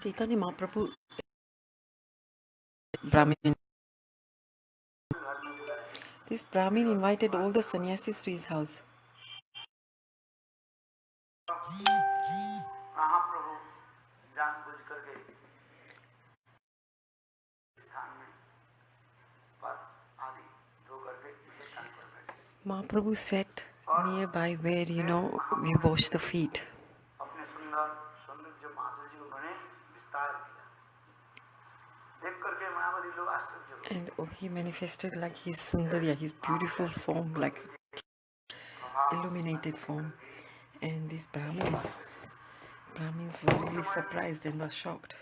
Chaitanya Mahaprabhu, Brahmin. This Brahmin invited all the sannyasis to his house. Mahaprabhu sat nearby where, we wash the feet. And he manifested like his Sundarya, his beautiful form, like illuminated form. And these Brahmins were really surprised and were shocked.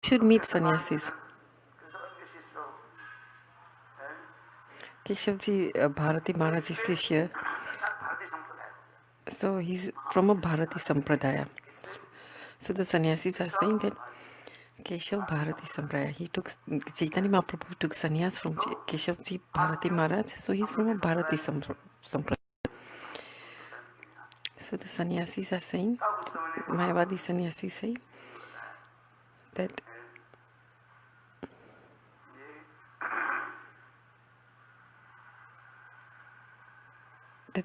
Should meet sannyasis. Keshavji, Bharati Maharaji Sishya. So he's from a Bharati Sampradaya. So the sannyasis are saying that Keshav Bharati Sampradaya. Chaitanya Mahaprabhu took sannyas from Keshavji Bharati Maharaj. So he's from a Bharati Sampradaya. So the sannyasis are saying, Mayavadi sannyasis say that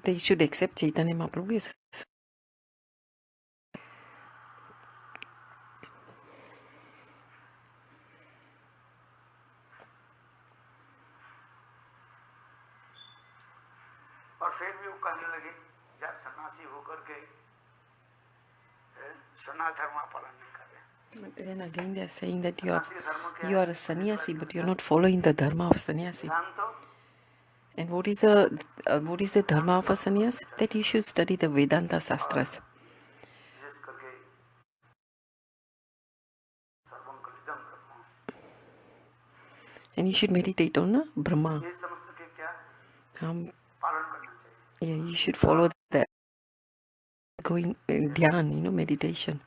they should accept Chaitanya Mahaprabhu as But then again they are saying that you are a sannyasi, but you are not following the dharma of sannyasi. And what is the dharma of a sannyas? That you should study the Vedanta Shastras. And you should meditate on Brahma. You should follow that going dhyan, meditation.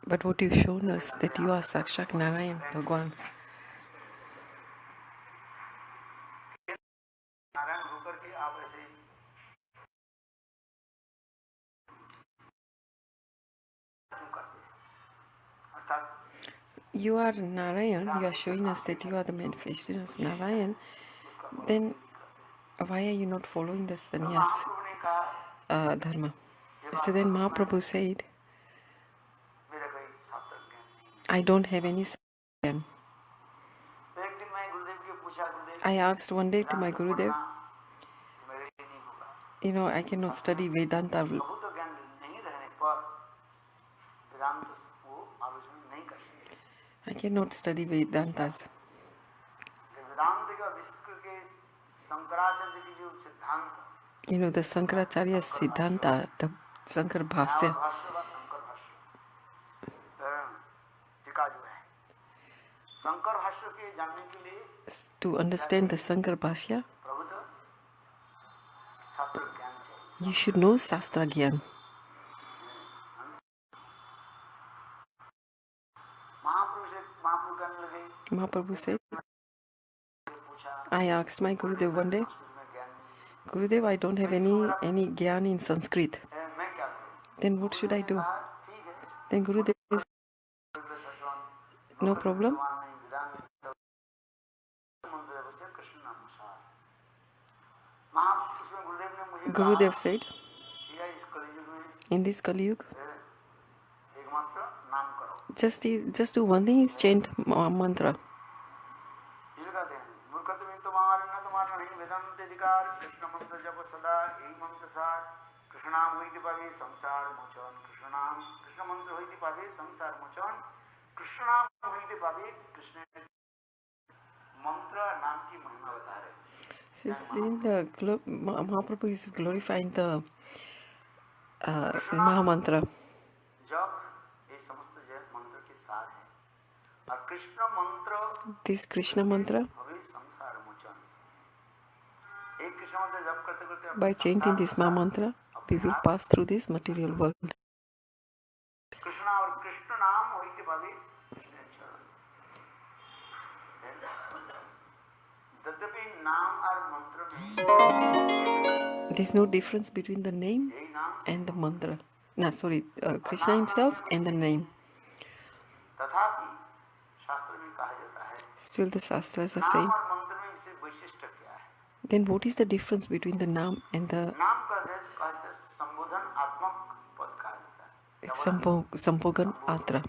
But what you've shown us, that you are Sakshak Narayan, Bhagwan. You are Narayan, you are showing us that you are the manifestation of Narayan. Then why are you not following the sannyas dharma? So then Mahaprabhu said, I don't have any sadhana. I asked one day to my Gurudev, I cannot study Vedanta. I cannot study Vedantas. The Shankaracharya Siddhanta, the Shankar Bhasya. To understand the Shankar Bhashya, you should know Shastra Gyan. Mahaprabhu said, I asked my Gurudev one day, Gurudev, I don't have any Gyan in Sanskrit. Then what should I do? Then Gurudev said, no problem. Gurudev said, in this Kali Yuga, just do one thing, is chant mantra. Mahaprabhu is glorifying the Mahamantra. This Krishna mantra, by chanting this Mahamantra, we will pass through this material world. There's no difference between the name and the mantra. Krishna himself and the name. Still the Shastras are saying. Then what is the difference between the Nam and the Sampogan Atra?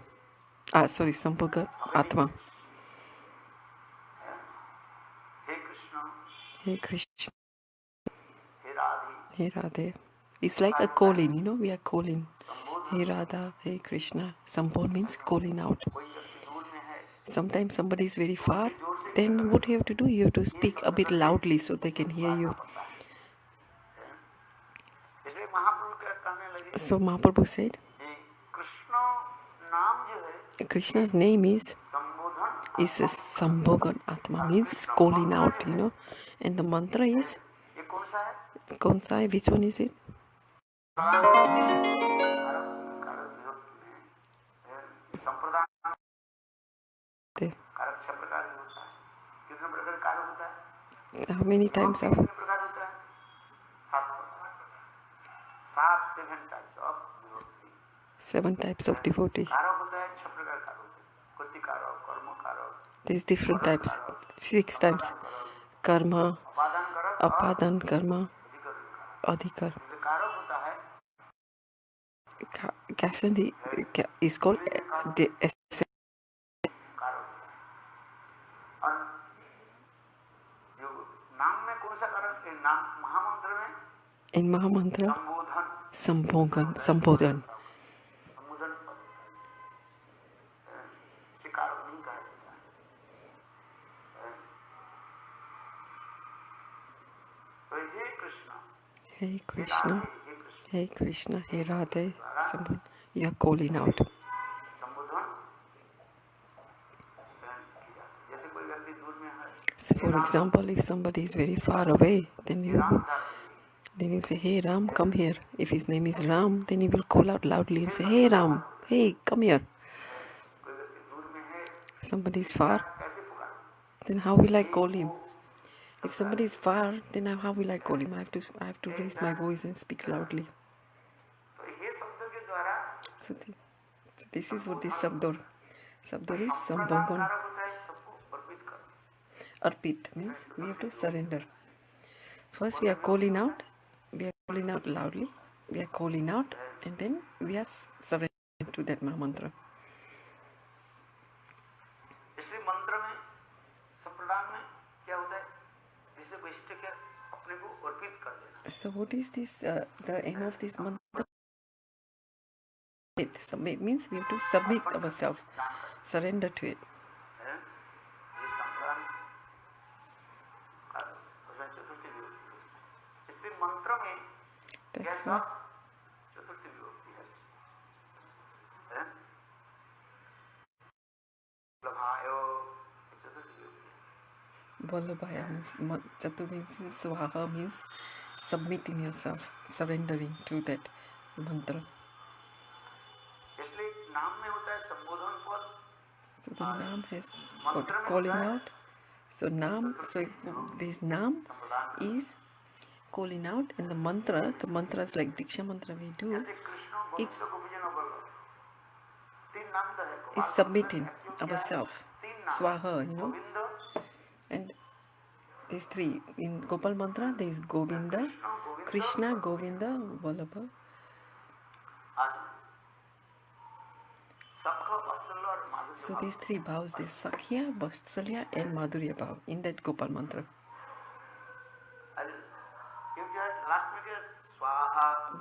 Sampogan Atma. Hey Krishna. Hey Radhe. It's like a calling, we are calling. Hey Radha, Hey Krishna. Sampon means calling out. Sometimes somebody is very far, then what you have to do? You have to speak a bit loudly so they can hear you. So Mahaprabhu said, Krishna's name is a Sambhogan Atma, means calling out, and the mantra is, which one is it? How many times have? 7 types of devotee. There's different types. 6 times. Karma, Apadan Karma, Adhikar. Kasandi is called the in Mahamantra, Sambodhan. Hey Krishna, Hey Krishna, Hey Radhe, you are calling out. So for example, if somebody is very far away, then you say, hey Ram, come here. If his name is Ram, then you will call out loudly and say, hey Ram, hey, come here. If somebody is far, then how will I call him? If somebody is far, then how will I call him? I have to raise my voice and speak loudly. So this is what this Sabdor is Sambhogan. Arpit means we have to surrender. First we are calling out loudly, we are calling out, and then we are surrendering to that Mahamantra. So what is this, the aim of this mantra? Submit means we have to submit ourselves, surrender to it. That's why Vallabhaya means Chatu means Swaha means submitting yourself, surrendering to that mantra. So the Naam has got calling out. So this Naam is calling out, and the mantras like Diksha mantra we do, it's submitting ourselves, Swaha, and these 3. In Gopal mantra there is Govinda, Krishna, Govinda, Vallabha. So these 3 bhavs, there's Sakhya, Vatsalya and Madhurya bhav in that Gopal mantra.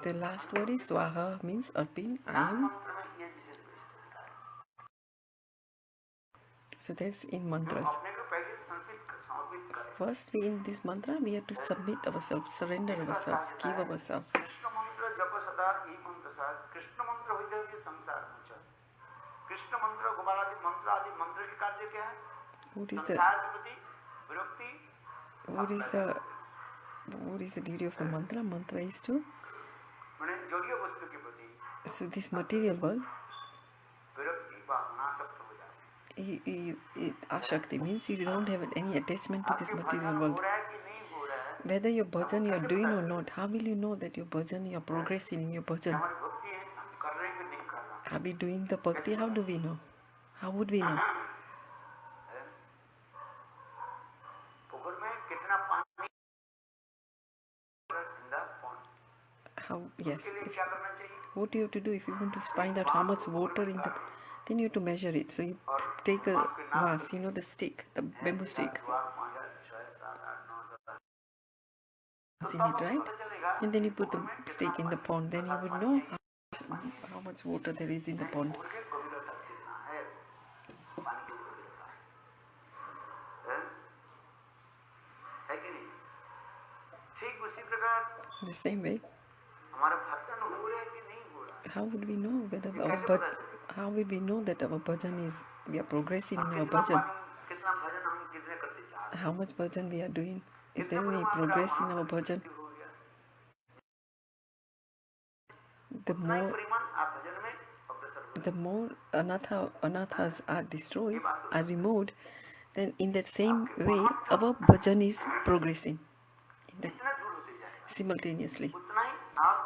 The last word is Swaha, means Arpin, I am. So that's in mantras. First, in this mantra, we have to submit ourselves, surrender ourselves, give ourselves. सदा ई मंत्र सा कृष्ण मंत्र होते हुए संसार मुचा कृष्ण मंत्र गोपाल आदि मंत्र के कार्य क्या है संसार के प्रति विरक्ति what is the duty of the mantra? Mantra is to माने जोड़ियों वस्तु के प्रति so this material world विरक्ति व अनासक्त हो जाए ashakti means you don't have any attachment to this material world. Whether your bhajan you are doing or not, how will you know that your bhajan you are progressing in your bhajan? Are we doing the bhakti? How do we know? How would we know? How? Yes. What you have to do if you want to find out how much water in the, then you have to measure it. So you take a vase, the stick, the bamboo stick, in it, right? And then you put the stick in the pond. Then you would know how much water there is in the pond. In the same way, how would we know whether how would we know that our bhajan is, we are progressing in our bhajan? How much bhajan we are doing? Is there any progress in our bhajan? The more anathas are destroyed, are removed, then in that same way our bhajan is progressing simultaneously,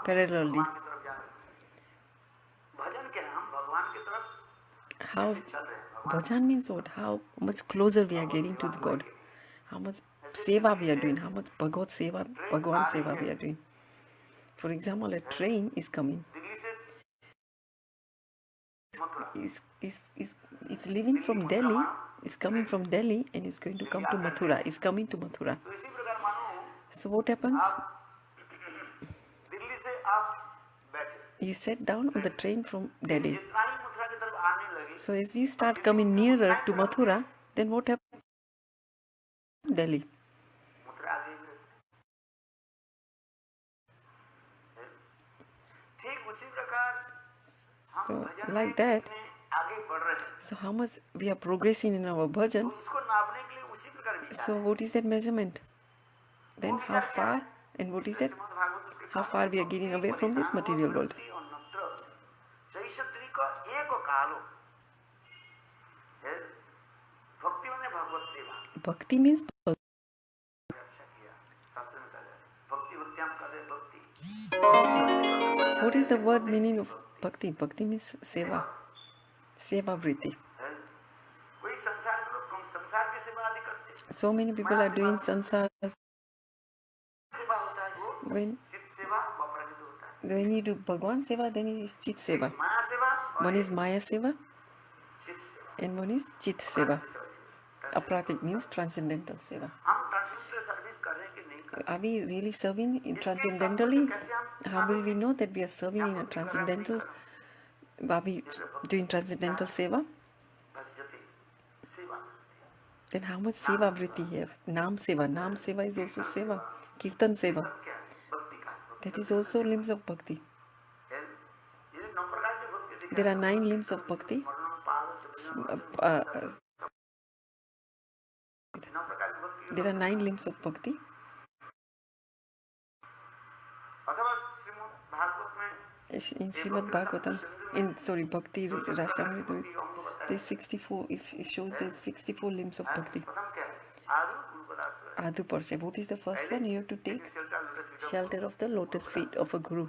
parallelly. How bhajan means what? How much closer we are getting to the God, how much seva we are doing, how much Bhagavad seva, Bhagwan seva we are doing. For example, a train is coming. It's leaving from Delhi, it's coming from Delhi and it's going to come to Mathura, it's coming to Mathura. So what happens? You sat down on the train from Delhi. So as you start coming nearer to Mathura, then what happens? Delhi. So like that, so how much we are progressing in our bhajan, so what is that measurement? Then how far, and what is that? How far we are getting away from this material world. Bhakti means what is the word meaning of bhakti? Bhakti means seva, seva vritti. So many people are doing sansar. When you do Bhagwan seva, then it is chit seva. One is maya seva and one is chit seva. Apratik means transcendental seva. Are we really serving in transcendentally? How will we know that we are serving in a transcendental? Are we doing transcendental seva? Then how much seva vritti have? Nam seva is also seva. Kirtan seva. That is also limbs of bhakti. There are 9 limbs of bhakti. There are 9 limbs of bhakti. In Srimad Bhagavatam, Bhakti Rasamrita, there's 64. It shows there's 64 limbs of bhakti. Adu Parse. What is the first one? You have to take shelter of the lotus feet of a guru.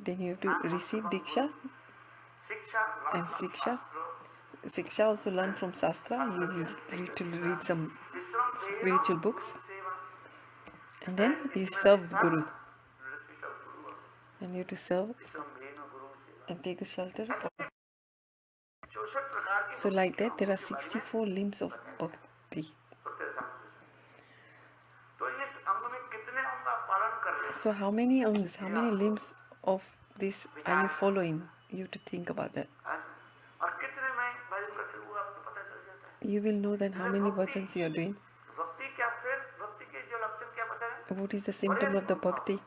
Then you have to receive Diksha and Siksha. Siksha also learn from Shastra. You need to read some spiritual books. And then you serve Guru. And you have to serve and take a shelter. So like that, there are 64 limbs of bhakti. So how many angs, how many limbs of this are you following? You have to think about that. You will know then how many bhajans you are doing. What is the symptom of the bhakti?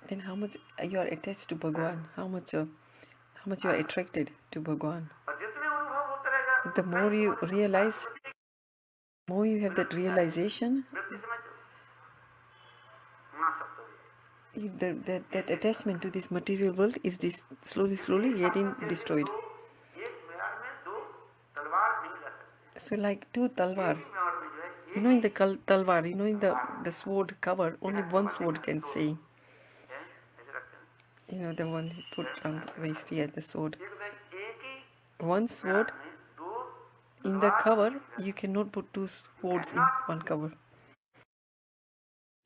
then how much you are attached to Bhagwan, how much you are attracted to Bhagwan. और जितने अनुभव होता रहेगा The more you realize, more you have that realization, व्यक्ति समझो समाप्त हो जाएगा। that attachment to this material world is slowly getting destroyed. एक मेवाड़ में दो तलवार नहीं लगा सकते। So like two talwar, एक ही मेवाड़ में जो है you know, in the talwar, you know, in the sword cover, only one sword can stay. ऐसे रखते हैं। You know, the one you put on the waist, yeah, the sword. एक ही One sword में दो in the cover, you cannot put two swords in one cover.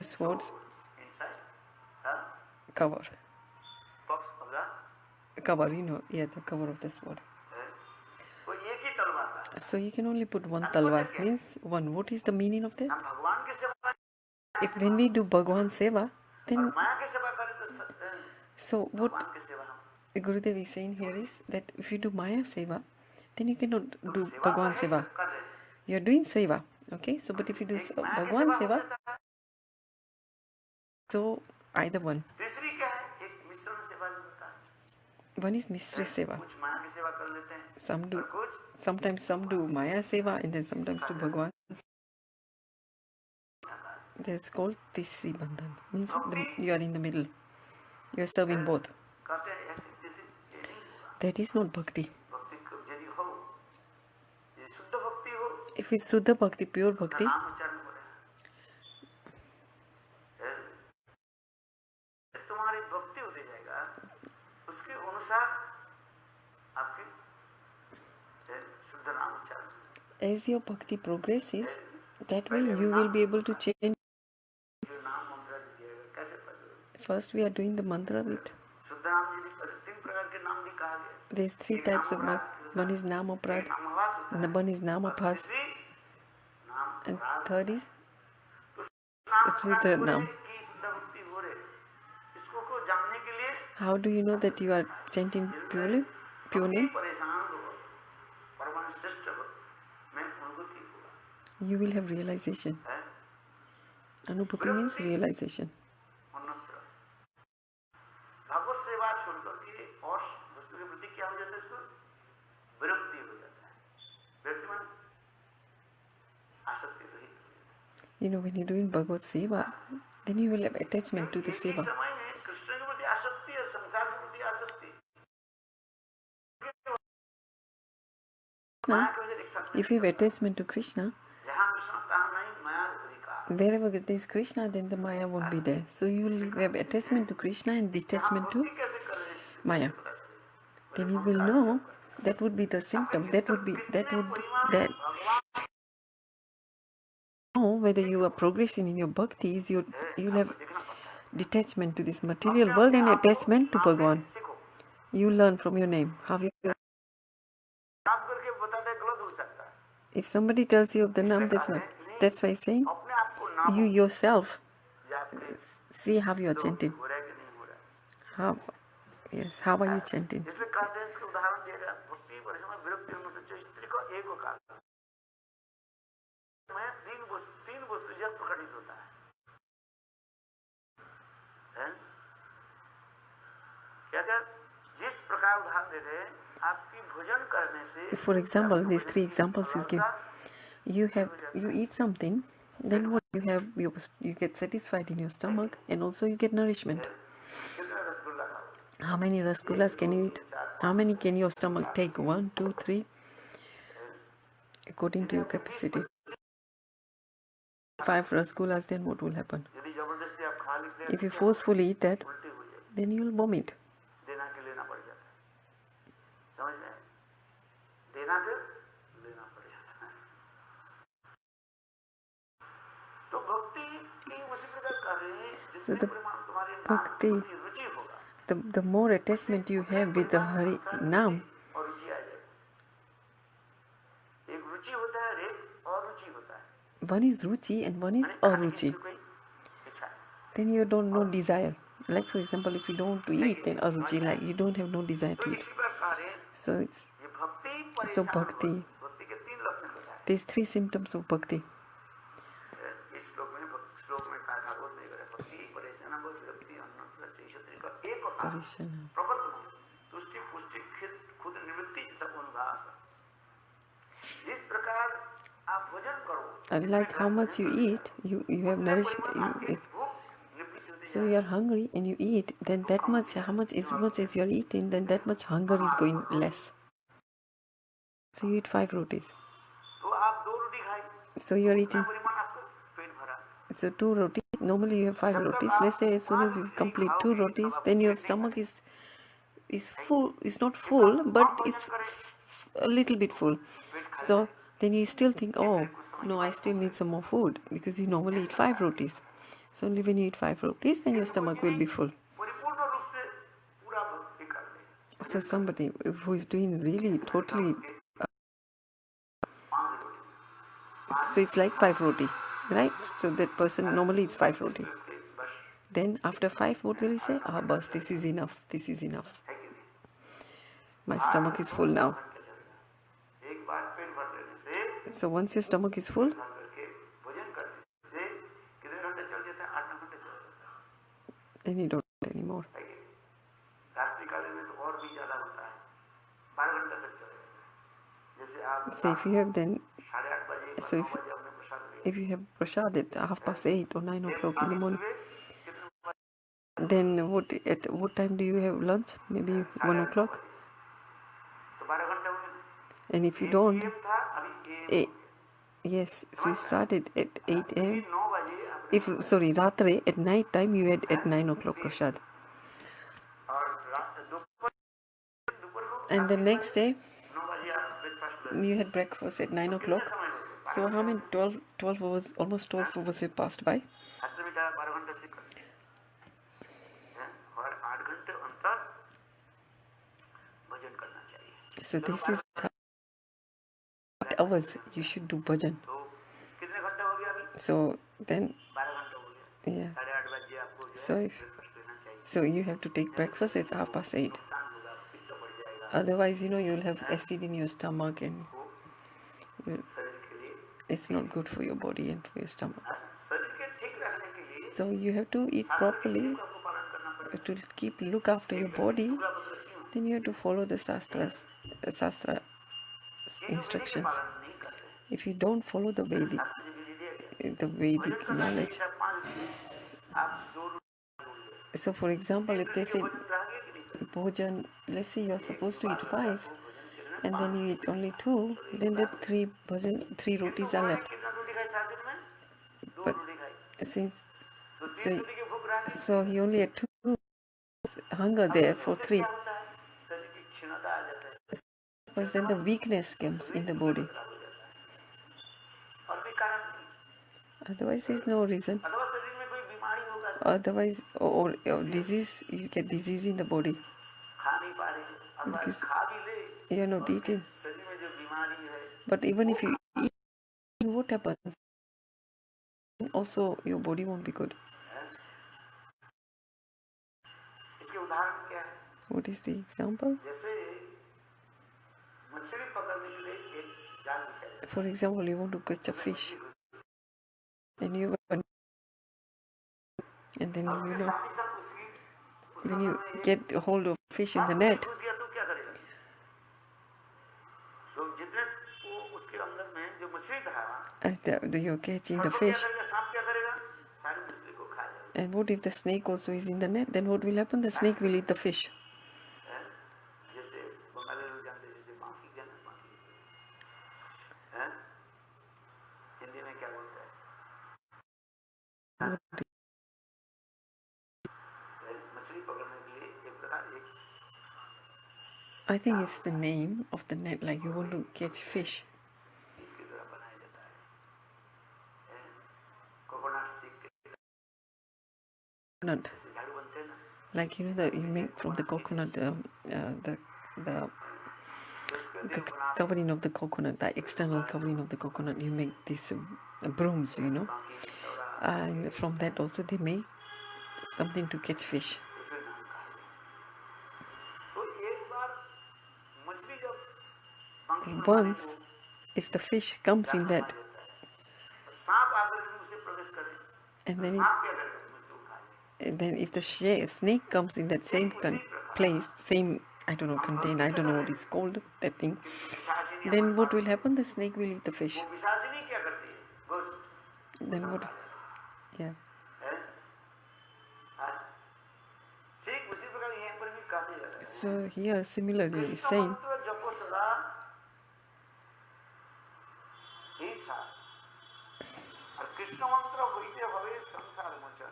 Swords inside the cover, box of the cover, you know, yeah, the cover of the sword. वो एक ही तलवार था। So you can only put one talwar, means one. What is the meaning of that? हम भगवान की सेवा If when we do Bhagwan Seva, then माया की सेवा करें तो so what भगवान की सेवा हम Gurudev is saying here is that if you do Maya Seva, then you cannot do Bhagwan Seva. कर रहे हैं। You are doing Seva, okay? So but if you do Bhagwan Seva, so either one. तीसरी क्या है? एक मिश्रण सेवा भी होता है। One is Mishra Seva. कुछ माया की सेवा कर लेते हैं। Some do, कुछ sometimes some do Maya Seva and then sometimes do Bhagwan. That's called Tisri Bandhan. Means you are in the middle. You are serving both. कहते हैं ऐसी तीसरी ये नहीं होगा। That is not Bhakti. भक्ति को यदि हो, ये शुद्ध भक्ति हो, If it's Suddha Bhakti, pure Bhakti, नाम उच्चारण हो रहा है। तुम्हारी भक्ति होती जाएगा, उसके अनुसार आपकी शुद्ध नाम उच्चारण। as your Bhakti progresses, that way you will be able to change. जो नाम मंत्र दिया कैसे पता? First we are doing the mantra with. शुद्ध नाम यदि तीन प्रकार के नाम भी कहा गया। There's three types of mantra. One is Namaprad, one is Namabhas, and third is it's with the Nam. इसको को जानने के लिए How do you know that you are chanting purely, pure name? परेशान हो परमाणु श्रेष्ठ में अनुभूति होगा। You will have realization. Anubhakti means realization. भगवत सेवा छोड़ करके और वस्तु के प्रति क्या हो जाता है? इसको विरक्ति हो जाता है। विरक्ति माने आसक्ति रहित हो जाता है। You know, when you're doing Bhagavad Seva, then you will have attachment to the Seva. समय में कृष्ण के प्रति आसक्ति है, संसार के प्रति आसक्ति। Now, if you have attachment to Krishna, जहाँ कृष्ण तहाँ नहीं माया अधिकार। wherever there is Krishna, then the Maya won't be there. So you will have attachment to Krishna and detachment to कैसे कर रहे हैं? Maya. Then you will know that would be the symptom. That know whether you are progressing in your bhakti is you will have detachment to this material world and attachment to Bhagwan. You learn from your name. How you काम करके बताते हैं गलत हो सकता है। if somebody tells you of the name, that's not. That's why saying अपने आप को नाम you yourself जाते see how you are chanting. हो रहा है कि नहीं हो रहा है। How are you chanting? इसलिए कहते हैं, इसका उदाहरण दिया गया भक्ति परिश्रम विरक्ति अनुसार स्त्री को एक काल में तीन वस्तु जब प्रकटित होता है। क्या क्या जिस प्रकार उदाहरण दे रहे हैं आपकी भोजन करने से For example, these three examples is given. You eat something, then what you have, you get satisfied in your stomach and also you get nourishment. कितना रसगुल्ला खाओ? How many rasgullas can you eat? How many can your stomach take? 1, 2, 3, according to your capacity. 5 rasgullas, then what will happen? यदि जबरदस्ती आप खा लेते If you forcefully eat that, उल्टी हो जाएगी, then you will vomit. देना के लेना पड़ जाता है। समझ में आया? देना के लेना पड़ जाता है। तो भक्ति की उसी प्रकार कर रहे हैं जितने परिमाण तुम्हारे नाम Bhakti, की रुचि होगा the more attachment you have with the Hari Nam, और रुचि आ जाएगी। एक रुचि होता है, एक और रुचि होता है। one is Ruchi and one is Aruchi. कोई इच्छा है। Then you don't know desire. Like for example, if you don't want to eat, then Aruchi, like you don't have no desire तो to eat. इसी प्रकार है So it's ये भक्ति so परेशान bhakti. भक्ति के तीन लक्षण बताए। There's 3 symptoms of bhakti. इस श्लोक में कहा भागवत में भक्ति परेशान विरक्ति अन्नत्र Parishana. प्रबद्ध हो तुष्टि पुष्टि खुद निवृत्ति सब उन्भास जिस प्रकार आप भोजन करो Like how much you eat, you have nourishment. So you are hungry and you eat, then that much, how much as you are eating, then that much hunger is going less. So you eat 5 rotis. So you are eating. So 2 rotis. Normally you have 5 rotis. Let's say as soon as you complete 2 rotis, then your stomach is full. It's not full, but it's a little bit full. So then you still think, oh no, I still need some more food, because you normally eat 5 rotis. So only when you eat 5 rotis, then your stomach will be full. So somebody who is doing really totally, so it's like 5 roti, right? So that person normally eats 5 roti. Then after 5, what will he say? Ah, bus, this is enough. This is enough. My stomach is full now. So once your stomach is full, then you don't eat anymore. So if you have then, so if you have prasad at 8:30 or 9 o'clock in the morning, then at what time do you have lunch? Maybe 1 o'clock. And if you don't, yes, so you started at 8 a.m. Ratre, at night time you had at 9 o'clock prasad. And the next day, you had breakfast at 9 o'clock. So how many, 12 hours, almost 12 hours have passed by. So this is how 8 hours you should do bhajan. So then, yeah. So you have to take breakfast at 8:30. Otherwise, you'll have acid in your stomach, and it's not good for your body and for your stomach. So you have to eat properly to look after your body. Then you have to follow the Shastra instructions. If you don't follow the Vedic knowledge. So for example, if they say bhojan, let's say you are supposed to eat 5 and then you eat only 2, then the 3 rotis are left. But so he only had 2, hunger there for 3. But then the weakness comes in the body. Otherwise there is no reason. Otherwise, or disease, you get disease in the body because you are not eating. But even if you eat, what happens? Also your body won't be good. What is the example? For example, you want to catch a fish, and and then when you get hold of fish in the net, you're catching the fish. And what if the snake also is in the net? Then what will happen? The snake will eat the fish. I think it's the name of the net, like you want to catch fish. Coconut, like that you make from the coconut, the covering of the coconut, the external covering of the coconut. You make these brooms, and from that also they make something to catch fish. Once, if the fish comes in that, and then then if the snake comes in that same place, same, I don't know, container, I don't know what it's called, that thing, then what will happen? The snake will eat the fish. वो पिशाचिनी क्या करती है? गोश्त Then what? Yeah. है? हाँ। ठीक उसी प्रकार यहाँ पर भी कहा जाता है। So here similarly he's Krishna saying, मंत्र जपो सदा हे सा और कृष्ण मंत्र होइते भवे संसार मोचन।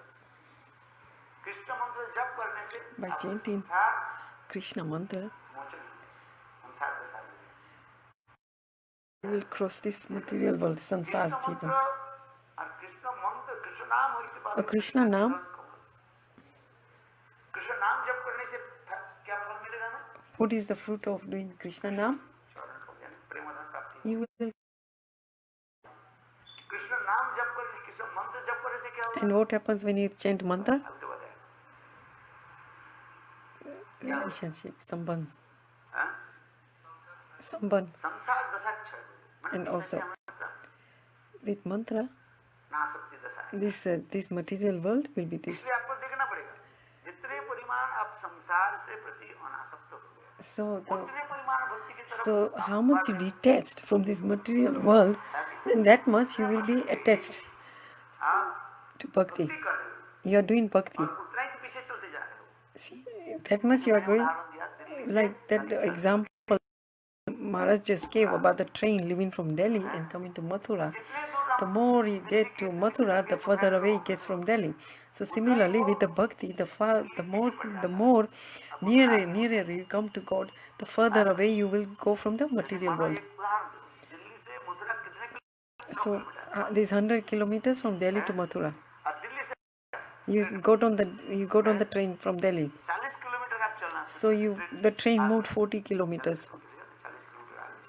कृष्ण मंत्र जप करने से by आपका chanting संसार Krishna mantra, मोचन संसार का सार you will cross this material world, sansar Krishna jivan. मंत्र और कृष्ण मंत्र कृष्ण नाम होइते A भवे Krishna naam, कृष्ण नाम जप करने से क्या फल मिलेगा ना? what is the fruit of doing Krishna naam? चरण कल्याण प्रेमधन प्राप्ति। You will. कृष्ण नाम जप करने कृष्ण मंत्र जप करने से क्या होगा? And what happens when you chant mantra? अब तो बताया Relationship, sambandh. हाँ? Sambandh. संसार दशा क्षय And also with mantra, नासक्ति दशा है। this material world will be this. इसलिए आपको देखना पड़ेगा जितने परिमाण आप संसार से प्रति अनासक्त हो गए उतने परिमाण भक्ति की तरफ So how much you detached from this material world, then that much you will be attached आप to bhakti. भक्ति कर रहे हो You are doing bhakti. और उतना ही पीछे चलते जा रहे हो। See, that much you are going, उदाहरण दिया दिल्ली से like that example Maharaj just gave about the train leaving from Delhi and coming to Mathura. The more you get to Mathura, the further away it gets from Delhi. So similarly with the bhakti, the more nearer you come to God, the further away you will go from the material world. एक उदाहरण दो दिल्ली से मथुरा कितने kilometre So this 100 kilometers from Delhi to Mathura. और दिल्ली से You got on the train from Delhi. 40 kilometre आप चलना So the train moved 40 kilometers. 40 kilometre आगे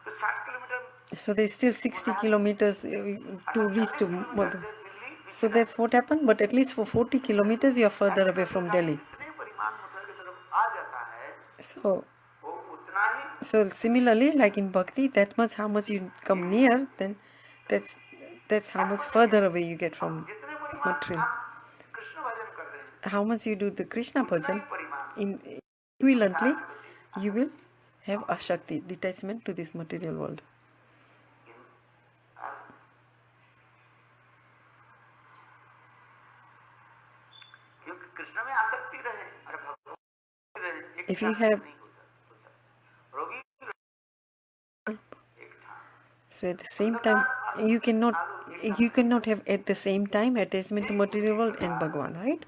तो 60 kilometre So there's still 60 kilometers to reach to Mathura. So that's what happened. But at least for 40 kilometers you are further away from Delhi. जितने परिमाण मथुरा की तरफ आ जाता है So वो उतना ही So similarly, like in bhakti, that much how much you come near, then that's how much further away you get from जितने परिमाण material. आप कृष्ण भजन कर रहे हैं How much you do the Krishna उतना bhajan, ही परिमाण in equivalently, you will have ashakti, detachment to this material world. क्योंकि कृष्ण में आसक्ति रहे और भगवान रहे एक If you साथ have- नहीं हो सकता रोगी एक ठान So at the same time, you cannot have at the same time attachment to material world and Bhagwan, right?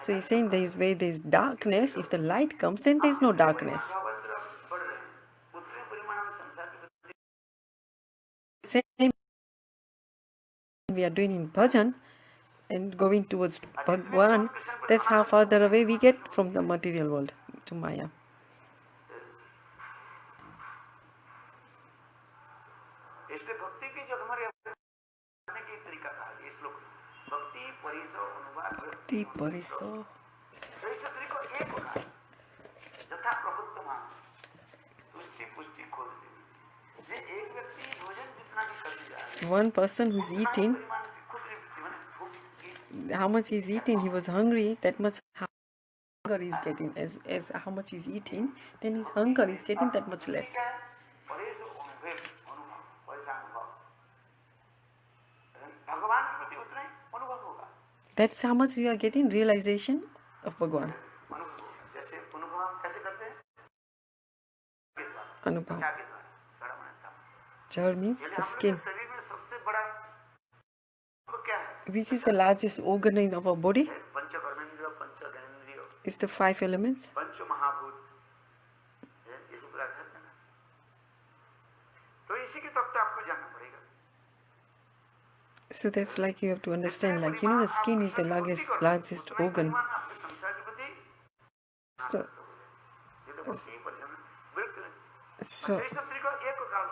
So he's saying where there is darkness, if the light comes, then there is no darkness. भगवान तरफ बढ़ रहे हैं उतने परिमाण हम संसार के प्रति Same we are doing in bhajan and going towards Bhagwan, that's how farther away we get from the material world to Maya. इसलिए भक्ति की जो हमारे अपने की तरीका कहा है इस श्लोक में भक्ति परिसो अनुवाद Bhakti Pariso. तो इस तरीको एक होगा यथा प्रभुत्तमान तुष्टि पुष्टि खोज देवी ये एक व्यक्ति भोजन जितना भी कर दिया है One person who's eating, परिमाण से खुद माने भूख की how much he's eating, he was hungry, that much hunger he's getting. As how much he's eating, then his hunger is getting that much less. क्या है परिसो अनुभव परिसा अनुभव भगवान के प्रति उतना ही अनुभव होगा That's how much you are getting realization of Bhagwan. अनुभव जैसे अनुभव हम कैसे करते हैं के द्वारा Anubhav. इच्छा के द्वारा बड़ा मानता Jal means यानी the हम लोग skin, के शरीर में सबसे बड़ा अंग क्या है which is the largest organ in our body. Punch कर्मेंद्रिय punch ज्ञानेंद्रिय It's the 5 elements. पंच महाभूत ये सब पूरा है ना तो इसी के तत्व आपको जानना पड़ेगा So that's like you have to understand, like, you know, the skin is the largest organ. आपके संसार के प्रति So, ये तो भक्ति परिजन विरक्त नहीं so, तो इस तरीका एक काल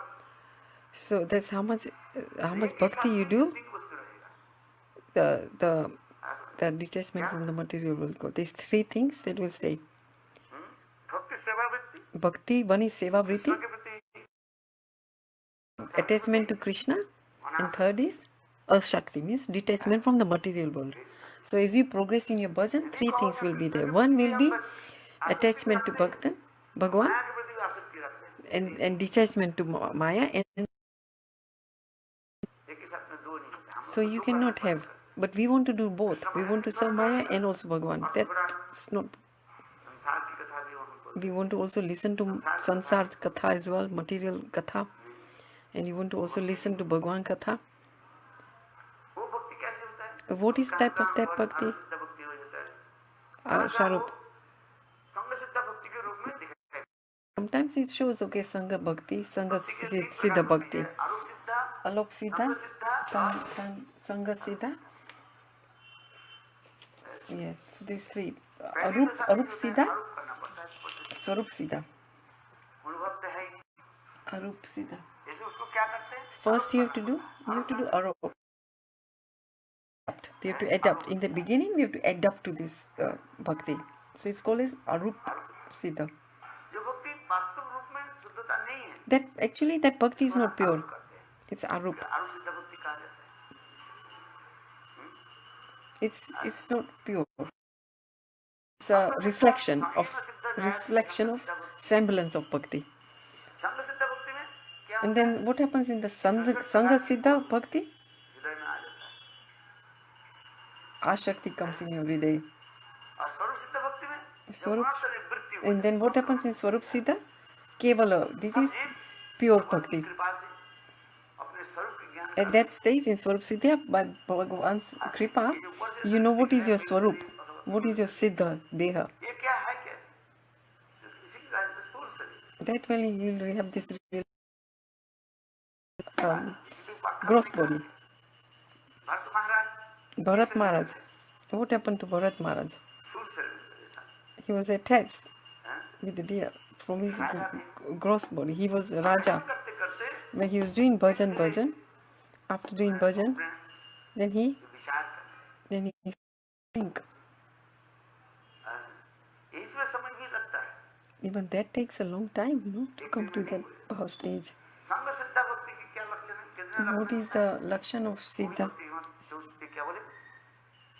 so that's how much bhakti you do, तीन वस्तु रहेगा the detachment from the material will go. These 3 things that will stay. भक्ति सेवा वृत्ति Bhakti, one is seva vritti, ईश्वर के प्रति attachment to Krishna, and third is ashakti, means detachment from the material world. So as you progress in your bhajan, three things will be there. One will be attachment to Bhagwan, माया के प्रति भी आसक्ति रखते हैं, and detachment to Maya, and एक ही साथ में दो नहीं होते, हम so you cannot have. But we want to do both. We want to serve Maya and also Bhagwan. That's not. संसार की कथा भी हम बोलते We want to also listen to Sansar Katha as well, material Katha. And you want to also listen to Bhagwan Katha. हैं। वो भक्ति कैसे होता है? What is the type of that bhakti? सिद्ध भक्ति हो जाता है। Sharup. संग सिद्ध भक्ति के रूप में दिखाई देता Sometimes it shows, okay, Sangha Bhakti, Sangha है। तीन Siddha प्रकार की Bhakti, है, आरूप सिद्ध, Alok Siddha, संग सिद्ध, Sangha Siddha. Yes, so these three. पहली तो Arup सारी Siddha, आरूप करना पड़ता है, Swarup Siddha. अनुभव तो है ही नहीं। Arup Siddha. जैसे उसको क्या करते हैं? First you have to do Arup. We have to adapt. In the beginning, we have to adapt to this Bhakti. So it's called as Arup Siddha. जो भक्ति वास्तव रूप में शुद्धता नहीं है, That actually that Bhakti is not pure. करते हैं। It's Arup. आरूप सिद्ध भक्ति कहा जाता है। It's not pure. It's a reflection of semblance of Bhakti. संग सिद्ध भक्ति में क्या And then what happens in the Sangha Siddha Bhakti? हृदय में आ जाता है। Ashakti comes in your hriday. और स्वरूप सिद्ध भक्ति में Swarup. मात्र निवृत्ति हो And then what happens in Swarup Siddha? Kevala. This is pure Bhakti. कृपा से अपने स्वरूप के ज्ञान At that stage in Swarup Siddha, by Bhagwan's Kripa, you know what is your Swarup, what is your Siddha, Deha. ये क्या है क्या इसी की राज में स्थूल शरीर That way you will have this real gross body. भक्त महाराज Bharat Maharaj. What happened to Bharat Maharaj? स्थूल शरीर में परेशान He was attached हैं? with the deer from his gross body. He was Raja. करते करते When he was doing bhajan, after doing bhajan, then he विचार करते think. इसमें समय भी लगता है। Even that takes a long time, to come to that power stage. संग सिद्ध भक्ति की क्या लक्षण है? कितने What is the lakshan of Siddha? क्या बोले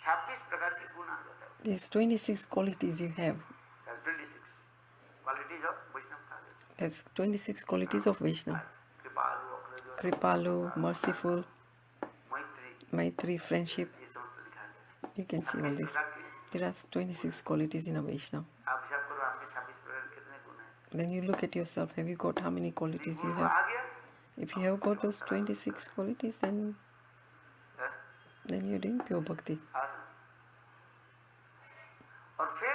26 प्रकार के गुण आ जाता है। These 26 qualities you have. 26 qualities of Vaishnav कहा जाता है। That's 26 qualities of Vaishnava. कृपालु, अग्रज, Kripalu, merciful, मैत्री, Maitri, friendship. ये समस्त दिखाया गया है। You can see all this. प्रकार के There are 26 qualities in a Vaishnava. आप हिसाब करो आपके 26 प्रकार के कितने गुण हैं। Then you look at yourself. Have you got how many qualities you गुण have? आ गया If you have got those 26 qualities, then है? you're doing pure bhakti. आसन। और फिर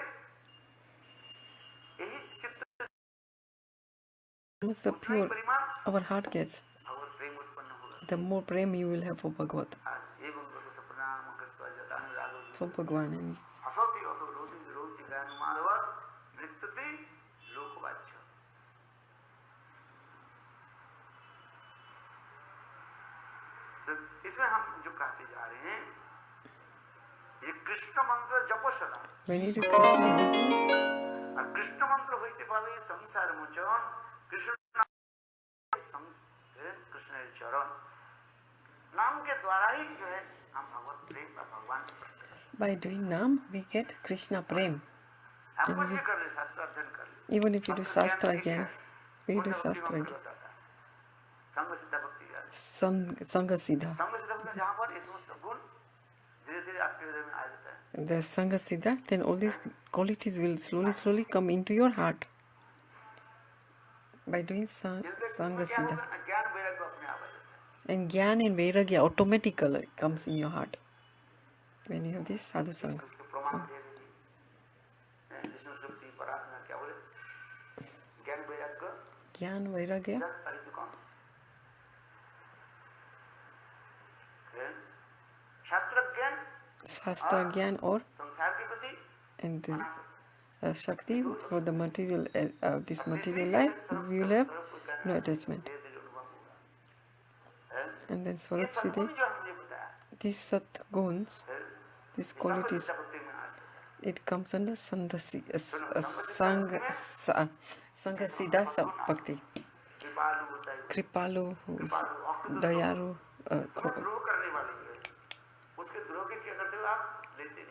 यही चित्त Once the pure परिमाण our heart gets, और प्रेम उत्पन्न होगा। the more prem you will have for Bhagavat, एवं लोगों से प्रणाम करता जतानु रागो for Bhagwan. And हसोति अथो रोति रोति गान माधव नृत्यति लोकवाच्य। तो इसमें हम जो कहते जा रहे हैं ये कृष्ण मंत्र जपो सदा when you do Krishna mantra, और कृष्ण मंत्र होते पावे संसार मोचन कृष्ण कृष्ण चरण नाम के द्वारा ही जो है हम भगवत प्रेम का भगवान by doing Nam, we get Krishna Prem. आप कुछ भी कर ले शास्त्र अध्ययन कर ले Even if you do Shastra again, we do Shastra again. संग सिद्ध भक्ति का Sangha Siddha. संग सिद्ध भक्ति जहाँ पर ये समस्त गुण धीरे धीरे आपके हृदय में आ जाता है। The Sangha Siddha, then all these qualities will slowly come into your heart by doing Sangha क्या Siddha. होगा ना ज्ञान वैराग्य अपने आप आ जाता है। And Gyan and Vairagya automatically comes in your heart when you have this Sadhu Sangha. उसके प्रमाण दे देंगे विष्णु शक्ति परात्मा क्या बोले ज्ञान वैराग्य Gyan, Vairagya, परिचय कौन शास्त्र ज्ञान Shastra Gyan or संसार के प्रति and the Shakti for the material, this material life, you will have no attachment. धीरे धीरे अनुभव होगा। And then ये Swarup सब Siddhi, गुण जो हमने बताया these Sat guns, these qualities, संग भक्ति में आते हैं। it comes under Sangha Siddha Bhakti. कृपालु होता है Kripalu, who is Dayaru, द्रोह करने वाले जो है उसके द्रोह के क्या करते हो आप लेते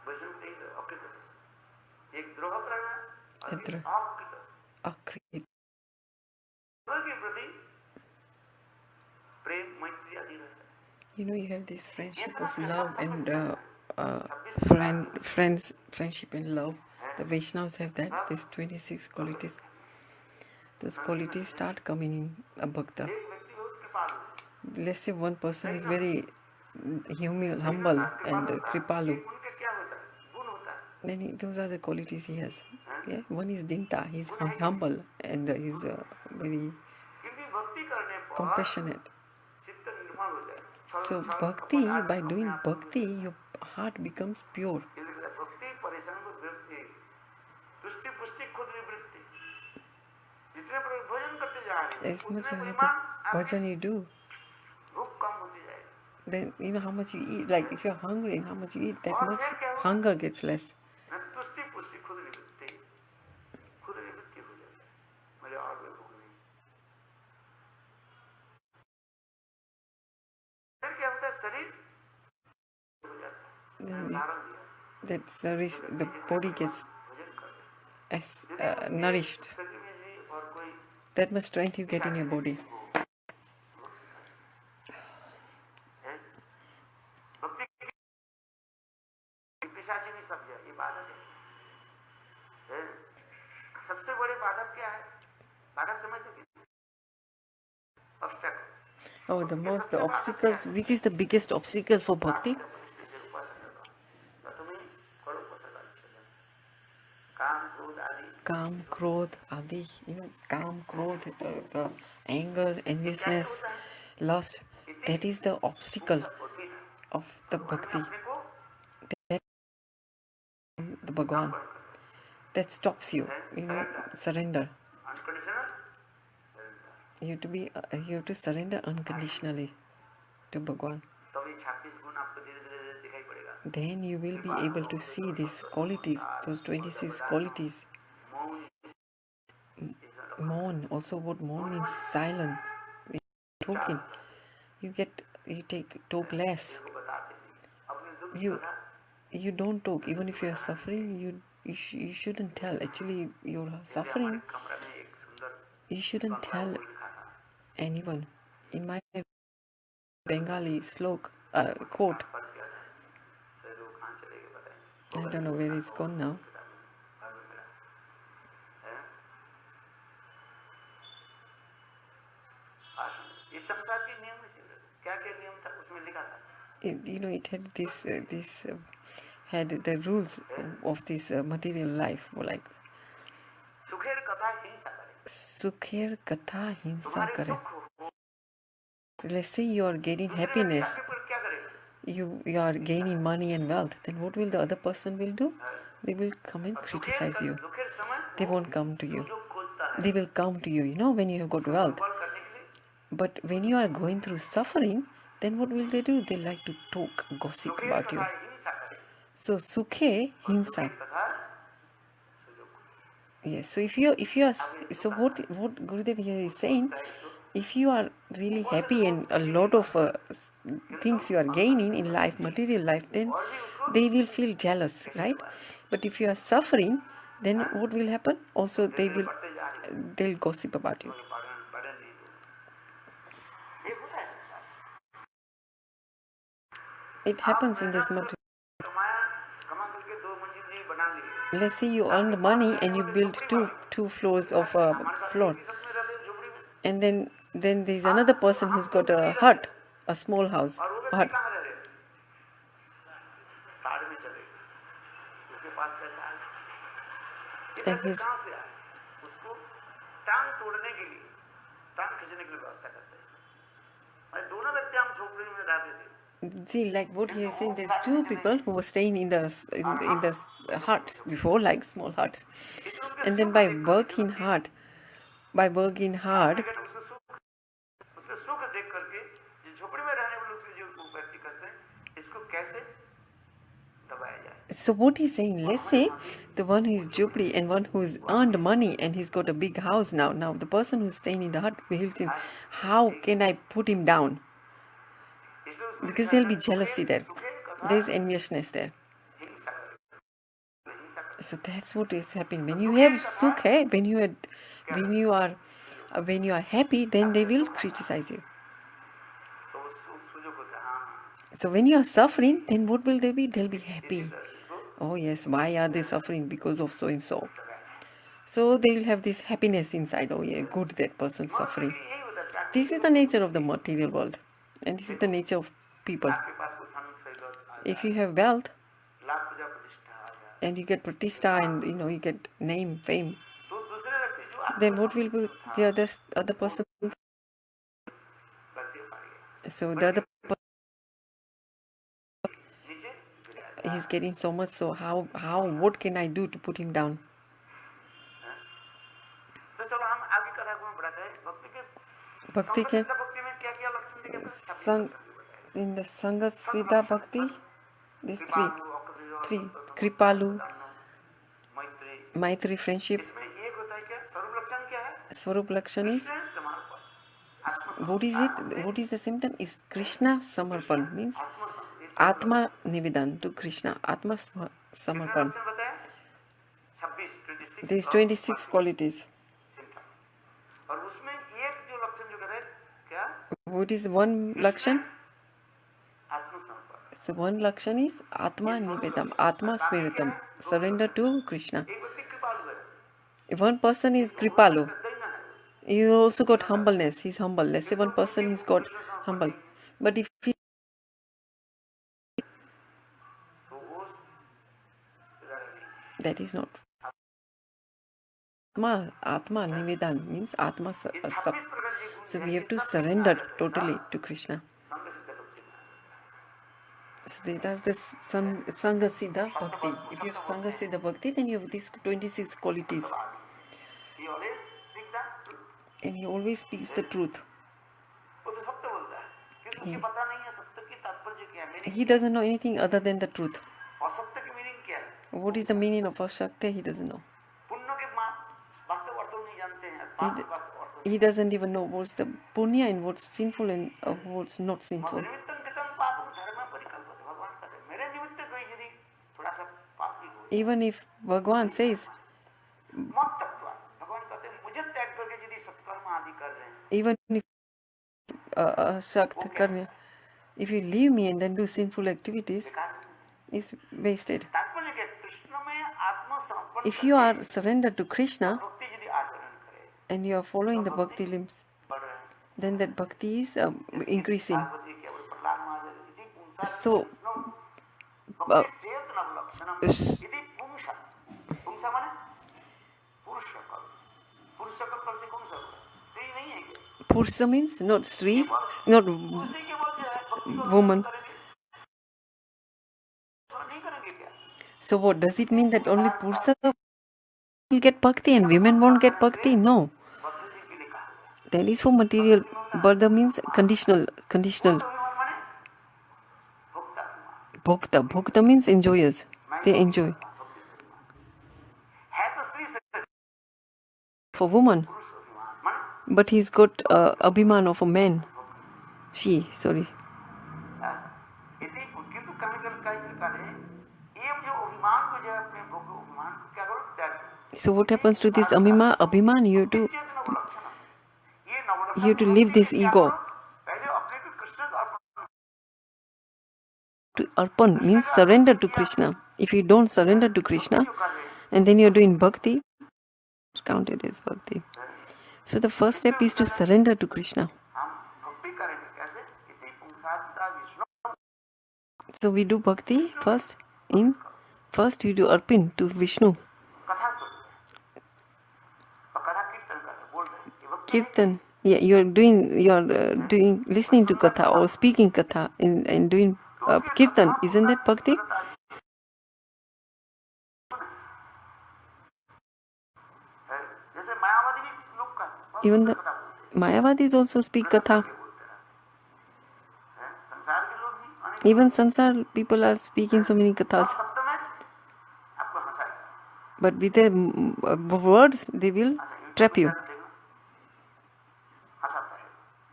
वैष्णव नहीं अकृत, एक द्रोह करना और एक अकृत के प्रति प्रेम मैत्री आदि रहता है। You know, you have this friendship of ये love सब and कुछ friendship and love. The Vaishnavas have that, these 26 qualities. Those qualities start coming in a bhakta. एक व्यक्ति बहुत कृपालु, Let's say one person is very humble and kripalu. उनके क्या होता है, गुण होता है, Then those are the qualities he has. Yeah, one is dinta, he's humble and he's very क्योंकि भक्ति करने पर compassionate. चित्त निर्मल हो जाए। So bhakti, by doing bhakti, your heart becomes pure. भक्ति परेशान को वृत्ति, तुष्टि पुष्टि खुद निवृत्ति, जितने पर भोजन करते जा रहे हैं, As much उतने as परिमाण bhajan you do, भूख कम होती जाएगी। then you know how much you eat. Like if you're hungry and how much you eat, that much hunger gets less. तुष्टि पुष्टि खुद निवृत्ति हो जाती है। मेरे और कोई भूख नहीं। फिर क्या होता है, शरीर हो जाता है, उदाहरण दिया, The body gets भोजन करते as nourished. शरीर में भी और कोई That much strength you get in your body. भक्ति पिशाचिनी शब्द है, ये बाधक है। सबसे बड़े बाधक क्या है? बाधक समझते हो? Obstacle. Oh, the obstacles, which is the biggest obstacle for bhakti? Kam, krodh, adi. You know, kam, krodh, the anger, enviousness, lust. That is the obstacle of the bhakti. The Bhagwan. That stops you. You know, surrender. You have to surrender unconditionally to Bhagwan. Then you will be able to see these qualities, those 26 qualities. Maun, also what maun means, silence. Talking. You talk less. You don't talk. Even if you are suffering, you shouldn't tell. Actually, you're suffering. You shouldn't tell anyone. In my Bengali quote, I don't know where it's gone now. You know, it had had the rules of this material life, like Sukher Katha Hinsa Kare. Let's say you are getting happiness, you are gaining money and wealth, then what will the other person will do? They will come and criticize you. They won't come to you. They will come to you, you know, when you have got wealth. But when you are going through suffering, then what will they do? They like to talk, gossip about you. So Sukhe Hinsa. Yes, so if you are, so what Gurudev here is saying, if you are really happy and a lot of things you are gaining in life, material life, then they will feel jealous, right? But if you are suffering, then what will happen? Also, they'll gossip about you. It happens in this material. Let's say you earned money and you built two floors of a floor, and then there's another person who's got a hut, a small house, a hut. And his see, like what he is saying, there's two people who were staying in the huts before, like small huts, and then by working hard, so what he's saying, let's say the one who is jupri and one who's earned money and he's got a big house now. Now the person who's staying in the hut will think, how can I put him down? Because there'll be jealousy there. There's enviousness there. So that's what is happening. When you have sukh hai, when you are happy, then they will criticize you. तो वो सुजोग होता है, हाँ So when you are suffering, then what will they be? They'll be happy. Oh yes, why are they suffering? Because of so and so. So they will have this happiness inside. Oh yeah, good, that person suffering. यही होता है प्राकृतिक This is the nature of the material world, and this is the nature of people. आपके पास कोई धन शरीर आ If you have wealth लाभ पूजा प्रतिष्ठा आ जाए, and you get pratishtha and you get name, fame, तो दूसरे व्यक्ति जो then what will be the other person? गलती पा गया, So the other person नीचे गिरा है। is getting so much. So what can I do to put him down? तो चलो हम आगे कथा को बढ़ाते हैं। भक्ति के Bhakti के भक्ति में क्या क्या लक्षण दिखे? 26 in the Sangha Siddha Bhakti, these three Kripalu, मैत्री, Maitri friendship. इसमें एक होता है क्या? स्वरूप लक्षण क्या है? Swarup Lakshan is, समर्पण। what is it? What is the symptom? Is Krishna Samarpan, means Atma Nivedan to Krishna. Atma Samarpan. लक्षण बताया 26 These 26 qualities. और उसमें एक जो लक्षण जो कहते हैं क्या? What is one Lakshan? आत्मसमर्पण। So one Lakshan is Atma Nivedam, Atma Smiritam, surrender to Krishna. एक व्यक्ति कृपालु है, If one person is Kripalu, he also got humbleness. He's humble. Let's say one person is got humble, but if he तो वो that is not Atma Nivedan means Atma. So we have to surrender totally to Krishna. So that's the Sangha Siddha Bhakti. If you have Sangha Siddha Bhakti, then you have these 26 qualities. he always speak the truth। And he always speaks the truth. वो तो सत्य बोलता है, क्योंकि उसे पता नहीं है सत्य की तात्पर्य क्या है, meaning He doesn't know anything other than the truth. असत्य की मीनिंग क्या है? What is the meaning of Ashakti? He doesn't know. पुण्य के वास्तव अर्थ नहीं जानते हैं, पाप के वास्तव अर्थ। He doesn't even know what's the punya and what's sinful and what's not sinful. निमित्तं कृतं पापं धर्मं परिकल्पते। भगवान कहते हैं मेरे निमित्त कोई यदि थोड़ा सा पाप भी हो, Even if Bhagwan says, मत त्यक्त्वा, भगवान कहते हैं मुझे त्याग करके यदि सत्कर्म आदि कर रहे हैं, even if if you leave me and then do sinful activities, it's wasted. तात्पर्य क्या? कृष्ण में आत्मसमर्पण If you are surrendered to Krishna भक्ति यदि आचरण करे, and you are following the bhakti limbs, बढ़ रहे हैं। then that bhakti is increasing. Parvati क्या बोले? प्रहलाद महाराज यदि पुंसा So, भक्ति चेतन लक्षणम यदि पुंसा, पुंसा माने पुरुष शकल, पुरुष शकल पर से कौन सा हुआ? स्त्री नहीं है क्या? Purusha means not Sri, not उसी के बोल जो है भक्ति को woman. करेंगे, तो नहीं करेंगे क्या? So what does it mean that only Purusha will get bhakti and women won't get bhakti? No. भक्ति के लिए कहा गया। That is for material. Bharda means conditional. तो विमान माने भोक्ता विमान। Bhokta. Bhokta means enjoyers. They enjoy. है तो स्त्री से For woman. पुरुष विमान माने But he's got abhiman of a man. She, sorry. यदि किंतु कमिकल का इस प्रकार है, ये जो अभिमान को जो अपने भोग अभिमान को क्या करो त्याग करो। So what happens to this abhiman? You चेतन नवलक्षण, ये नवलक्षण have to leave this ego. पहले अपने को कृष्ण को अर्पण, To arpan means surrender to Krishna. If you don't surrender to Krishna and then you're doing bhakti, it's counted as bhakti. So the first step is to surrender to Krishna. हम भक्ति करेंगे कैसे? इति पुंसादिता Vishnu, So we do bhakti first you do arpin to Vishnu. कथा सुनते हैं और कथा कीर्तन करते हैं, बोल रहे हैं ये भक्ति Kirtan. Yeah, you're doing listening to katha or speaking katha and doing kirtan. Isn't that bhakti? है। जैसे मायावादी भी लोग कहते हैं, Even the कथा बोलते हैं, Mayavadis also speak katha. बोलते हैं, संसार के लोग भी अनेक Even sansar people are speaking so many kathas. शब्द में आपको हंसाएगा। But with the words, they will trap you. हंसाता है,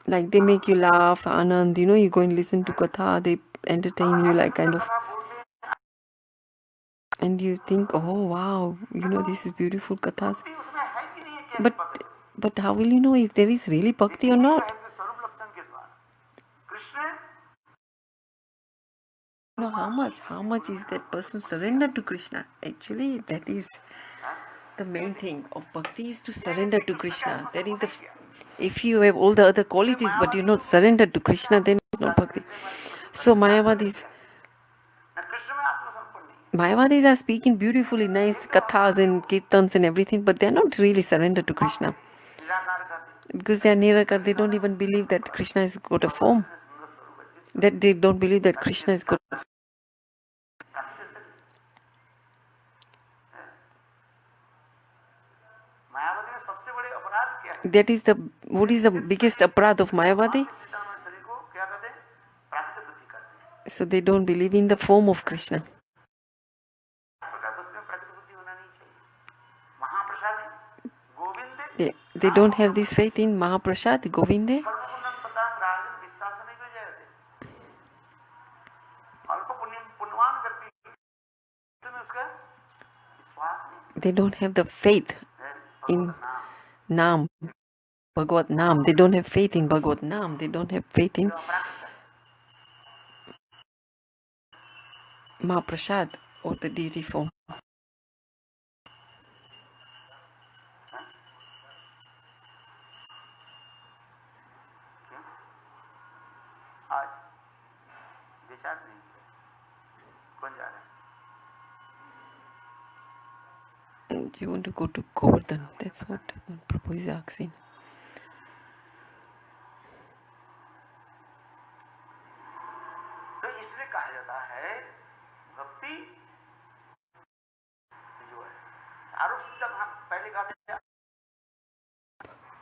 Like they make you laugh, Anand, you go and listen to katha, they entertain you like kind of. कथा बोलते हैं, and you think, oh wow, this is beautiful kathas. भक्ति उसमें है कि नहीं है, कैसे पता चले? But how will you know if there is really bhakti or not? रहस्य स्वरूप लक्षण के द्वारा Krishna How much is that person surrendered to Krishna? Actually, that is the main thing of bhakti, is to surrender to Krishna. That is if you have all the other qualities but you're not surrendered to Krishna, then it's not bhakti. So Mayavadis are speaking beautifully nice kathas and kirtans and everything, but they're not really surrendered to Krishna. Because they are nirakar, they don't even believe that Krishna is got a form. That they don't believe that Krishna is got. That is what is the biggest aparad of Mayavadi? So they don't believe in the form of Krishna. They don't have this faith in Mahaprasad, Govinde. They don't have the faith in Nam, Bhagavad Nam. They don't have faith in Bhagavad Nam. They don't have faith in Mahaprasad or the deity form. You want to go to Govardhan? That's what Prabhu is asking. तो इसलिए कहा जाता है भक्ति जो है आरोप सिद्ध पहले कहते हैं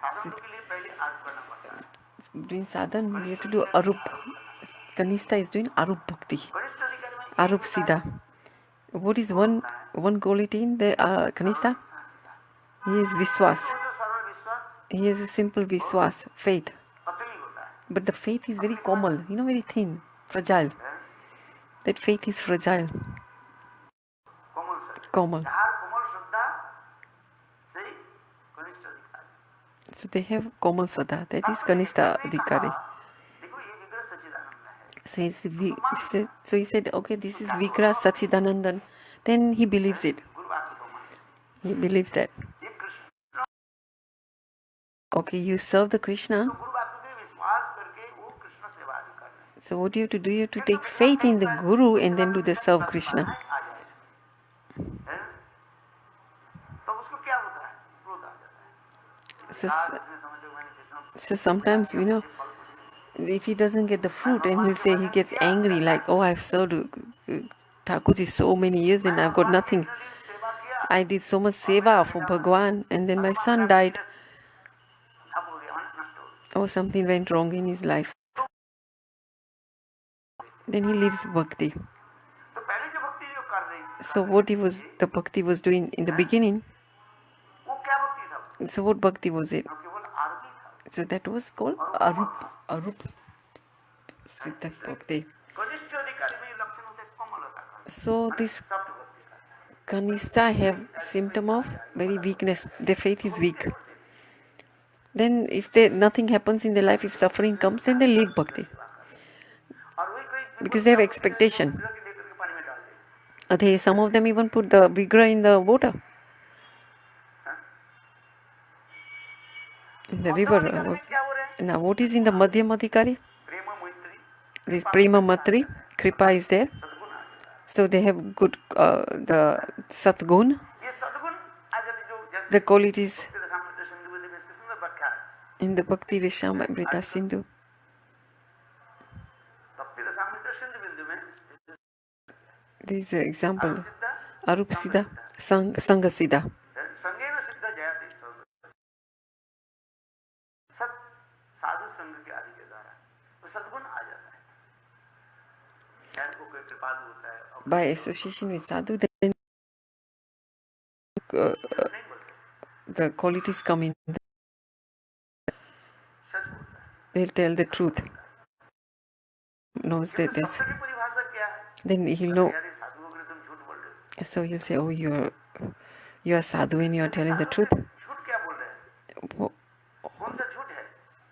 साधन के लिए पहले आरोप करना पड़ता है. Doing sadhan, we have to do Arup. Kanista is doing Arup Bhakti. Arup Siddha. What is one quality in the Kanista? He is Viswas. He is a simple Viswas, faith. But the faith is very komal, very thin, fragile. That faith is fragile. Komal. So they have Komal Sada, that is Kanista Adhikari. So he said, okay, this is Vigra Sachidanandan. Then he believes it. He believes that. Okay, you serve the Krishna. So what do you have to do? You have to take faith in the Guru and then do the serve Krishna. So sometimes, if he doesn't get the fruit and he'll say, he gets angry like, oh, I've served Thakurji so many years and I've got nothing. I did so much seva for Bhagwan and then my son died. Or something went wrong in his life. Then he leaves bhakti. So what the bhakti was doing in the beginning. So what bhakti was it? So that was called Arup Siddha Bhakti. So this Kanista have symptom of very weakness. Their faith is weak. Then if nothing happens in their life, if suffering comes, then they leave bhakti. Because they have expectation. Some of them even put the vigra in the water. In the river. Now what is in the Madhyam Adhikari? This Prema Matri, Kripa is there. So they have good, the Satgun, the qualities in the Bhakti Rishamrita Sindhu. This is an example. Arup Siddha, Sangha Siddha. By association with sadhu, then the qualities come in. They'll tell the truth. Knows that. Then he'll know. So he'll say, oh, you're sadhu and you're telling the truth. झूठ क्या बोल रहे हैं? Wo- कौन सा झूठ है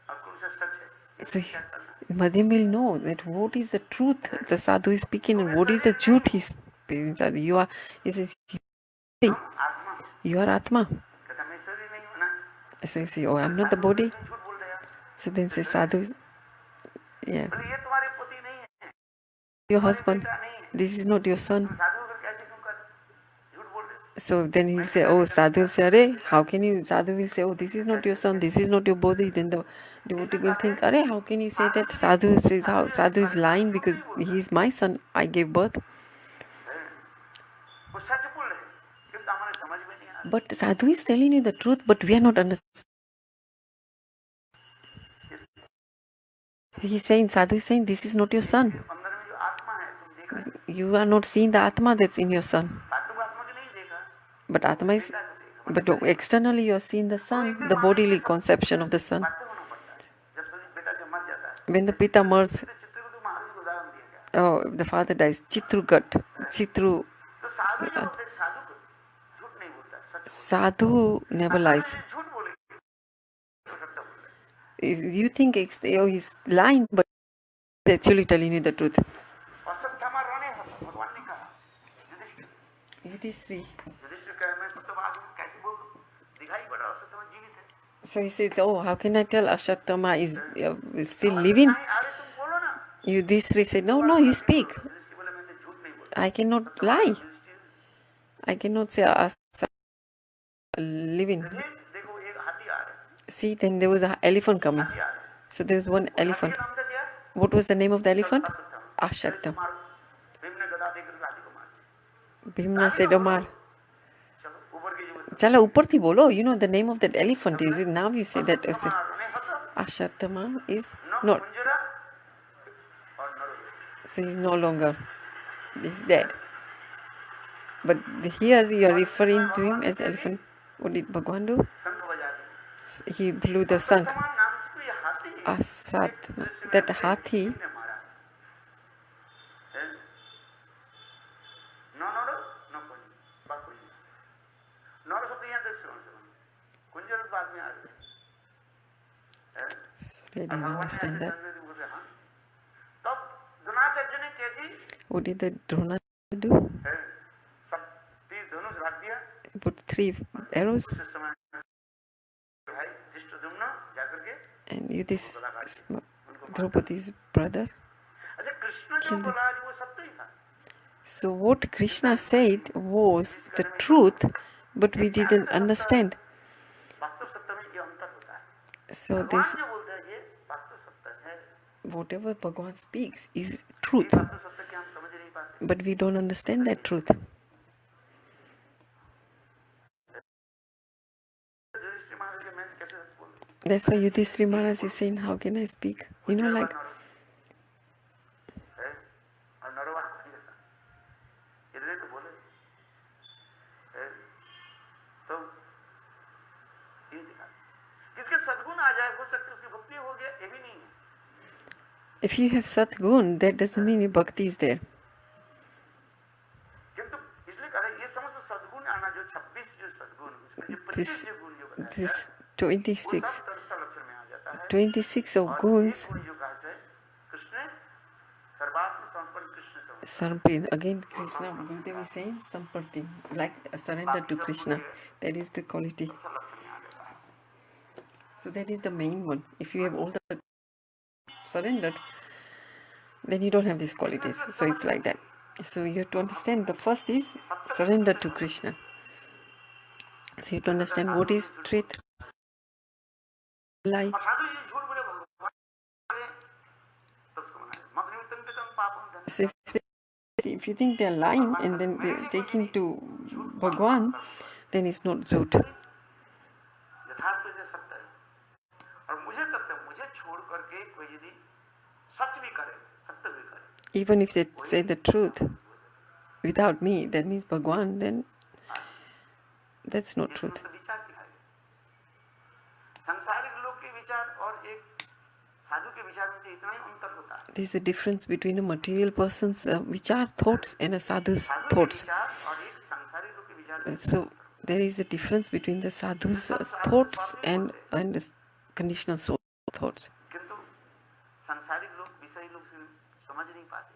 और कौन सा सच है? ये So क्या करना? Madhyam will know that what is the truth the sadhu is speaking and what is the truth he's speaking. Sadhu, he says, हम आत्मा you are Atma. कहता मैं शरीर नहीं हूं ना. So you say, oh, I'm not the Sadhu body. क्यों झूठ बोल रहे हैं? So then say, sadhu, yeah, बोले ये तुम्हारे पति नहीं है, your तुम्हारे husband. बेटा नहीं है. This is not your son. तुम साधु होकर कैसे क्यों कर झूठ बोल रहे हो? So then he'll say, oh, sadhu will say, Arey, how can you, sadhu will say, oh, this is not your son, this is not your body. Then the devotee will think, Arey, how can you say that? Sadhu says, how? Sadhu is lying because he is my son, I gave birth. वो सच बोल रहे हैं, क्योंकि हमारे समझ में नहीं आ रहा. But sadhu is telling you the truth, but we are not understanding. He's saying, sadhu is saying, this is not your son. अंदर में जो आत्मा है तुम देख रहे हो, You are not seeing the Atma that's in your son. साधु आत्मा को नहीं देखा, But Atma is, बेटा को देखा. but externally you are seeing the son, the bodily conception of the son. बातें होना पड़ता है. जब सभी बेटा जब मर जाता है, When the Pita murs, तो चित्रगुप्त महाराज को उदाहरण दिया गया. oh, the father dies, Chitrugat, Chitru, तो साधु जो होते हैं, साधु को झूठ नहीं बोलता, सच बोलता sadhu never है. lies. झूठ बोलेंगे तो सत्य बोल रहे हैं. You think oh, he's lying, but he's actually telling you the truth. असत्य रहने भगवान ने कहा युधिष्ठिर Yudhishthira. कहे मैं सत्यवाद हूँ, कैसे बोल दूं? दिखाई पड़ा असत्य जीवित है. So he says, oh, how can I tell Ashattama is still living? नहीं, अरे तुम बोलो ना. Yudhishthira said, no, you speak. Yudhishthir बोले मैं तो झूठ नहीं बोलता. I cannot lie. Yudhishthir, I cannot say living. देखो एक हाथी आ रहा है. See, then there was an elephant coming. हाथी आ रहा है. So there was one हाथी elephant. का नाम था क्या? What was the name of the elephant? असत्यम. Ashatyam. मारो. भीम ने गदा देकर हाथी को मार दिया. Bhimna said, Omar, चलो ऊपर की जो chala upar thi bolo. You know the name of that elephant is it? Now you say that. रहने खत्म. Ashattama is न not. कुंजरा और नर. So he's no longer. He's dead. But here you are referring to him as elephant. What did Bhagwan do? शंख बजा दिया. He blew the sank. समान नाम से कोई हाथी Asatma. That hathi, ने मारा. न नर न कुंज बा कुंज. नर शब्द यहाँ देख सुनो. कुंजर बाद में आ गए. sorry, I didn't understand that. तब द्रोणाचार्य ने क्या की? What did the Drona do? सब तीर धनुष रख दिया. He put 3 arrows उस समय भाई धृष्टद्युम्न जाकर के and Draupadi's brother. अच्छा कृष्ण जो बोला वो सत्य ही था. So what Krishna said was the truth, but we didn't understand. वास्तव सत्य में ये अंतर होता है. So भगवान this, जो बोलते हैं ये वास्तव सत्य है. whatever Bhagwan speaks is truth, वास्तव सत्य के हम समझ नहीं पाते. but we don't understand that truth. Yudhishthir महाराज के मैं कैसे सत्य बोल दूं? That's why Yudhishthira Maharaj is saying, how can I speak? You know, like, और नरवा नहीं करता. इतने तो बोले. तो ये दिखा. किसके सद्गुण आ जाए हो सकते उसकी भक्ति हो गया, ये भी नहीं है. if you have Satgun, that doesn't mean your bhakti is there. किंतु इसलिए कहा ये समस्त सद्गुण आना जो 26 जो सद्गुण उसमें जो 25 This, जो गुण जो बताया this है, 26, वो सब तटस्थ लक्षण में आ जाता है. 26 of और guns, एक गुण जो कहते हैं कृष्ण सर्वात्म समर्पण कृष्ण समर्पण. Sarpin. Again, Krishna, Gurudev is saying Samparti, like surrender to Krishna. That is the quality. सब लक्षण में आ जाता है. So that is the main one. If you have all the surrendered, then you don't have these qualities. So it's like that. So you have to understand the first is surrender to Krishna. So you have to understand what is truth, lie. और साधु ये झूठ बोले भगवान तब उसको मना. मत निमित्तं कृतं पापं धन. So if you think they are lying and then they are taking to Bhagwan, then it's not zut. यथार्थ जो सत्य है. और मुझे तब तक मुझे छोड़ करके कोई यदि सच भी करे, सत्य भी करे, Even if they say the truth without me, that means Bhagwan, then that's not truth. तो विचार दिखाए. सांसारिक लोग के विचार और एक साधु के विचार में इतना ही अंतर होता है. There's a difference between a material person's vichar thoughts and a sadhu's साधु के thoughts. विचार और एक So there is a difference between the sadhu's thoughts and the conditional soul thoughts. किंतु सांसारिक लोग विषयी लोग समझ नहीं पाते.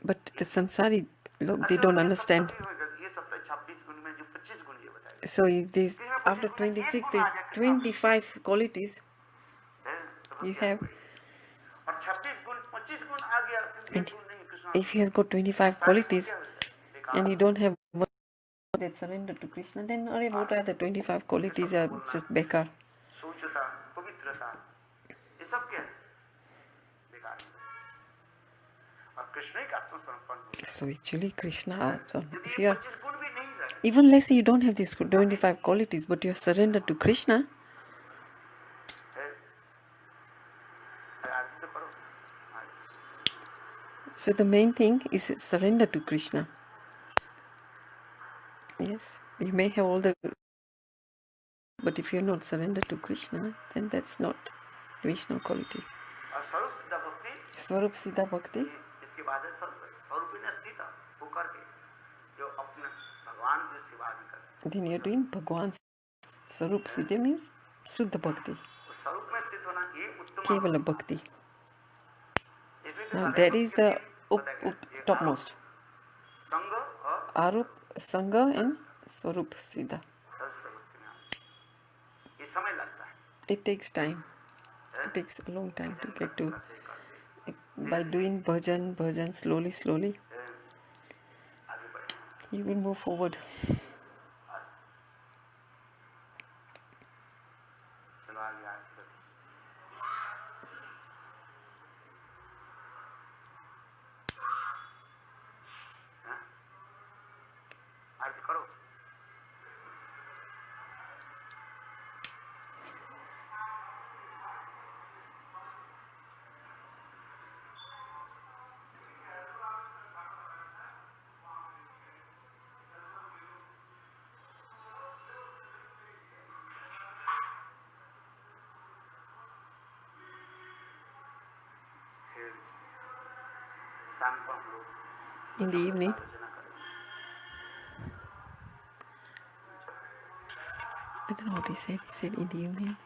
But the sansari look, they don't understand. ये सब 26 गुण में जो 25 गुण ये बताए. So this, after 26 there's 25 qualities you have. और 26 गुण 25 गुण आ गया. And if you have got 25 qualities and you don't have one that surrender to Krishna, then what are the 25 qualities are just bekar. शुचिता, पवित्रता, ये सब क्या है? बेकार. और कृष्ण ही आत्मसमर्पण. So actually Krishna, if you are, even let's say you don't have these 25 qualities, but you are surrendered to Krishna, so the main thing is surrender to Krishna. Yes, you may have all the, but if you are not surrendered to Krishna, then that's not Vishnu quality. Swarup Siddha Bhakti. इसके बाद स्वरूप में स्थित होकर के जो अपने भगवान की सेवा करते. Then you're doing Bhagwan's Swarup Siddha means Shuddha Bhakti. स्वरूप में स्थित होना ये उत्तम. Kevala Bhakti. Now that is the topmost. Arup, Sangha and Swarup Siddha. It takes time. It takes a long time to get to. By doing bhajan, slowly, you will move forward. In the evening, I don't know what he said. He said in the evening.